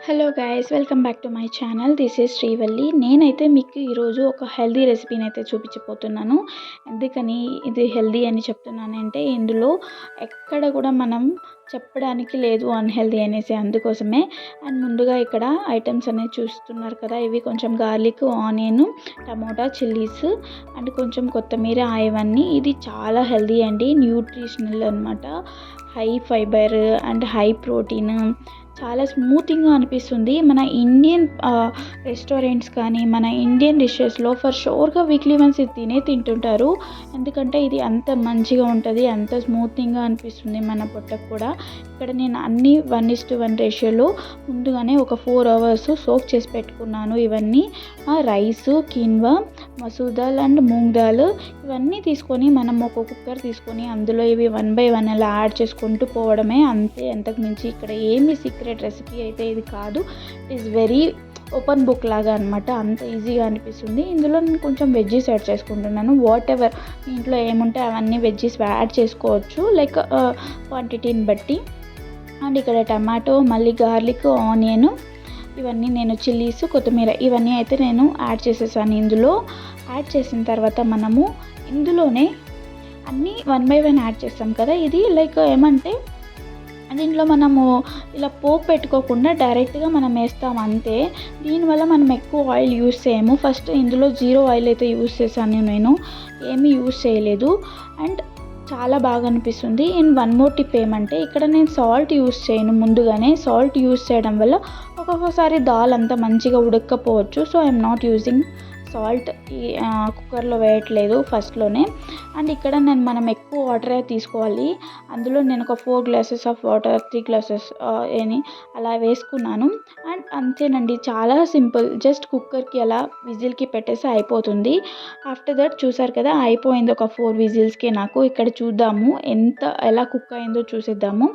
Hello guys, welcome back to my channel. This is Srivalli. నేనైతే మీకు ఈరోజు ఒక హెల్దీ రెసిపీని అయితే చూపించబోతున్నాను. ఎందుకని ఇది హెల్దీ అని చెప్తున్నానంటే ఇందులో ఎక్కడ కూడా మనం చెప్పడానికి లేదు అన్హెల్దీ అనేసి, అందుకోసమే. అండ్ ముందుగా ఇక్కడ ఐటమ్స్ అనేవి చూస్తున్నారు కదా, ఇవి కొంచెం garlic, onion, tomato, chillies and కొంచెం కొత్తిమీర, ఇవన్నీ. ఇది చాలా హెల్దీ అండి, న్యూట్రిషనల్ అనమాట. High fibre and high protein, చాలా స్మూతింగ్గా అనిపిస్తుంది. మన ఇండియన్ రెస్టారెంట్స్ కానీ మన ఇండియన్ డిషెస్లో ఫర్ షూర్గా వీక్లీ వన్స్ ఇది తింటుంటారు. ఎందుకంటే ఇది అంత మంచిగా ఉంటుంది, అంత స్మూతింగ్గా అనిపిస్తుంది మన పొట్టకు కూడా. ఇక్కడ నేను అన్ని 1:1 రేషియోలో ముందుగానే ఒక 4 hours సోక్ చేసి పెట్టుకున్నాను. ఇవన్నీ rice, quinoa, masoor dal and moong dal, ఇవన్నీ తీసుకొని మనం ఒక కుక్కర్ తీసుకొని అందులో ఇవి 1 by 1 అలా యాడ్ చేసుకుంటూ పోవడమే, అంతే. అంతకు మించి ఇక్కడ ఏమి సీక్రెట్ రెసిపీ అయితే ఇది కాదు. It is very open book లాగా అనమాట, అంత ఈజీగా అనిపిస్తుంది. ఇందులో నేను కొంచెం వెజ్జీస్ యాడ్ చేసుకుంటున్నాను. వాట్ ఎవర్ మీ ఇంట్లో ఏముంటే అవన్నీ వెజ్జీస్ యాడ్ చేసుకోవచ్చు, లైక్ క్వాంటిటీని బట్టి. అండ్ ఇక్కడ టమాటో, మళ్ళీ గార్లిక్, ఆనియన్, ఇవన్నీ నేను చిల్లీస్, కొత్తిమీర, ఇవన్నీ అయితే నేను యాడ్ చేసేసాను. ఇందులో యాడ్ చేసిన తర్వాత మనము ఇందులోనే అన్నీ 1 by 1 యాడ్ చేస్తాం కదా. ఇది లైక్ ఏమంటే దీంట్లో మనము ఇలా పోపు పెట్టుకోకుండా డైరెక్ట్గా మనం వేస్తాం అంతే. దీనివల్ల మనం ఎక్కువ ఆయిల్ యూస్ చేయము. ఫస్ట్ ఇందులో 0 ఆయిల్ అయితే యూస్ చేశాను, నేను ఏమీ యూస్ చేయలేదు. అండ్ చాలా బాగా అనిపిస్తుంది. అండ్ వన్ మోర్ టిప్ ఏమంటే ఇక్కడ నేను సాల్ట్ యూస్ చేయను. ముందుగానే సాల్ట్ యూస్ చేయడం వల్ల ఒక్కొక్కసారి దాల్ అంతా మంచిగా ఉడకపోవచ్చు. So I'm not using salt. ఈ కుక్కర్లో వేయట్లేదు ఫస్ట్లోనే. అండ్ ఇక్కడ మనం ఎక్కువ వాటర్ తీసుకోవాలి. అందులో నేను ఒక 4 glasses ఆఫ్ వాటర్, 3 glasses అలా వేసుకున్నాను. అండ్ అంతేనండి, చాలా సింపుల్. జస్ట్ కుక్కర్కి అలా విజిల్కి పెట్టేసి అయిపోతుంది. ఆఫ్టర్ దట్ చూసారు కదా, అయిపోయింది ఒక 4 విజిల్స్కి నాకు. ఇక్కడ చూద్దాము ఎలా కుక్ అయిందో చూసేద్దాము.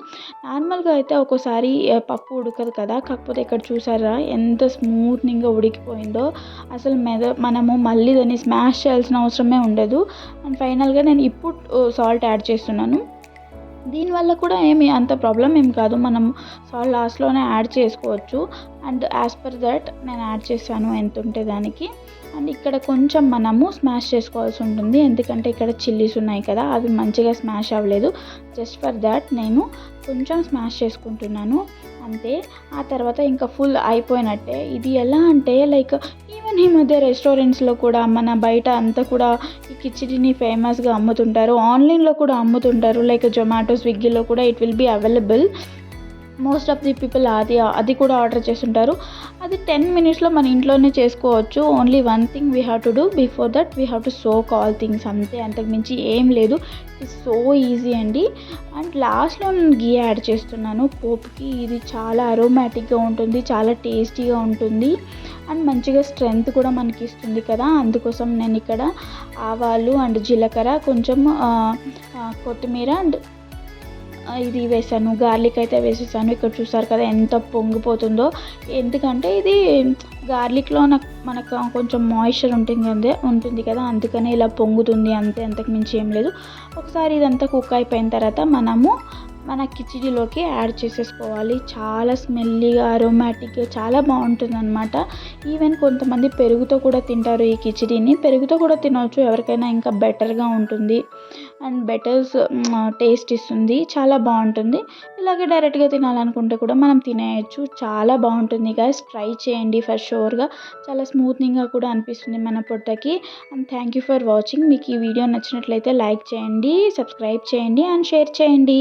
నార్మల్గా అయితే ఒక్కోసారి పప్పు ఉడకదు కదా, కాకపోతే ఇక్కడ చూసారా ఎంత స్మూత్నింగ్గా ఉడికిపోయిందో. అసలు మనము మళ్ళీ దాన్ని స్మాష్ చేయాల్సిన అవసరమే ఉండదు. అండ్ ఫైనల్గా నేను ఇప్పుడు సాల్ట్ యాడ్ చేస్తున్నాను. దీనివల్ల కూడా ఏమి అంత ప్రాబ్లం ఏం కాదు, మనం సాల్ట్ లాస్ట్లోనే యాడ్ చేసుకోవచ్చు. అండ్ యాజ్ పర్ దట్ నేను యాడ్ చేశాను ఎంత ఉంటే దానికి. అండ్ ఇక్కడ కొంచెం మనము స్మాష్ చేసుకోవాల్సి ఉంటుంది, ఎందుకంటే ఇక్కడ చిల్లీస్ ఉన్నాయి కదా, అవి మంచిగా స్మాష్ అవ్వలేదు. జస్ట్ ఫర్ దాట్ నేను కొంచెం స్మాష్ చేసుకుంటున్నాను అంతే. ఆ తర్వాత ఇంకా ఫుల్ అయిపోయినట్టే. ఇది ఎలా అంటే లైక్ ఈవెన్ ఈ మధ్య రెస్టారెంట్స్లో కూడా మన బయట అంతా కూడా ఈ కిచిడిని ఫేమస్గా అమ్ముతుంటారు, ఆన్లైన్లో కూడా అమ్ముతుంటారు. లైక్ జొమాటో, స్విగ్గీలో కూడా it will be available. Most of the people అది కూడా ఆర్డర్ చేస్తుంటారు. అది 10 minutesలో మన ఇంట్లోనే చేసుకోవచ్చు. Only one thing we have to do before that, we have to soak all things, అంతే. అంతకుమించి ఏం లేదు. ఇట్స్ సో ఈజీ అండి. అండ్ లాస్ట్లో నేను గీ యాడ్ చేస్తున్నాను పోపుకి. ఇది చాలా అరోమాటిక్గా ఉంటుంది, చాలా టేస్టీగా ఉంటుంది. అండ్ మంచిగా స్ట్రెంగ్త్ కూడా మనకి ఇస్తుంది కదా, అందుకోసం నేను ఇక్కడ ఆవాలు అండ్ జీలకర్ర, కొంచెం కొత్తిమీర అండ్ ఇది వేసాను. గార్లిక్ అయితే వేసేసాను. ఇక్కడ చూసారు కదా ఎంత పొంగిపోతుందో. ఎందుకంటే ఇది గార్లిక్లో మనకు కొంచెం మాయిశ్చర్ ఉంటుంది కదా, అందుకనే ఇలా పొంగుతుంది అంతే, అంతకు మించి ఏం లేదు. ఒకసారి ఇదంతా కుక్ అయిపోయిన తర్వాత మనము మన కిచిడిలోకి యాడ్ చేసేసుకోవాలి. చాలా స్మెల్లీగా, అరోమాటిక్గా చాలా బాగుంటుంది అనమాట. ఈవెన్ కొంతమంది పెరుగుతో కూడా తింటారు ఈ కిచిడిని. పెరుగుతో కూడా తినవచ్చు, ఎవరికైనా ఇంకా బెటర్గా ఉంటుంది అండ్ టేస్ట్ ఇస్తుంది, చాలా బాగుంటుంది. ఇలాగే డైరెక్ట్గా తినాలనుకుంటే కూడా మనం తినేయచ్చు, చాలా బాగుంటుంది. గైస్, ట్రై చేయండి ఫర్ షూర్గా. చాలా స్మూత్నింగ్గా కూడా అనిపిస్తుంది మన పొట్టకి. And thank you for watching. మీకు ఈ వీడియో నచ్చినట్లయితే లైక్ చేయండి, సబ్స్క్రైబ్ చేయండి అండ్ షేర్ చేయండి.